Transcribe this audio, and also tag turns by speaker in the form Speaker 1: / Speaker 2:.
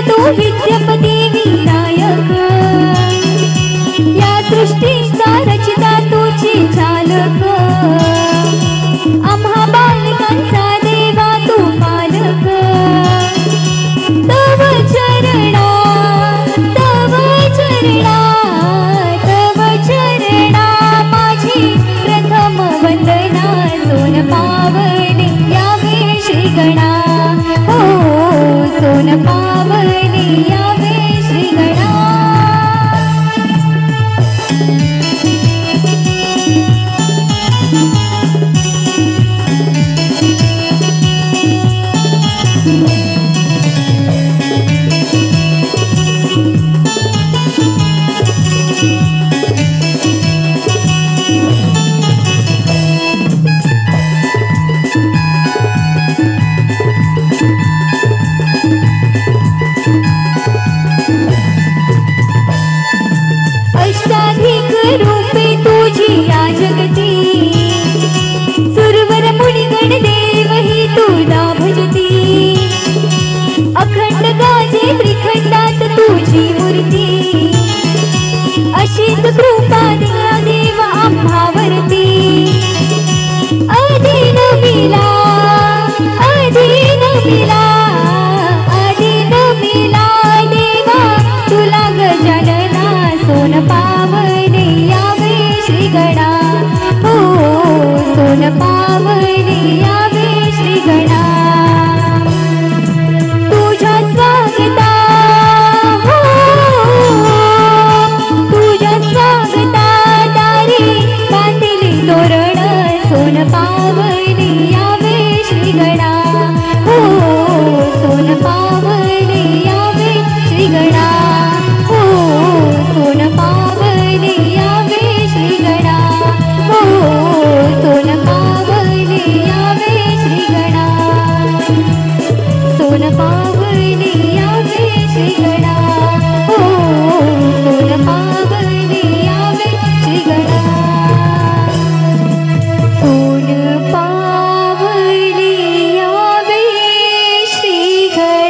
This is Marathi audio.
Speaker 1: तू विद्यापती विनायक, या सृष्टीचा रचिता तुझी चालक, आम्हा बालकांचा देवा तू पालक। तव चरणा तव चरणा तव चरणा माझी प्रथम वंदना, सोन पावले यावे श्रीगणा, हो सोन पावले यावे श्रीगणा। अष्टाधिक रूपे तुझी या जगती, सुरवर मुनिगण देव ही तुला भजती, अखंड गाजे त्रिखंडात तुझी मूर्ती, अशीच कृपा दिला देव आम्हावरती। अधीन विला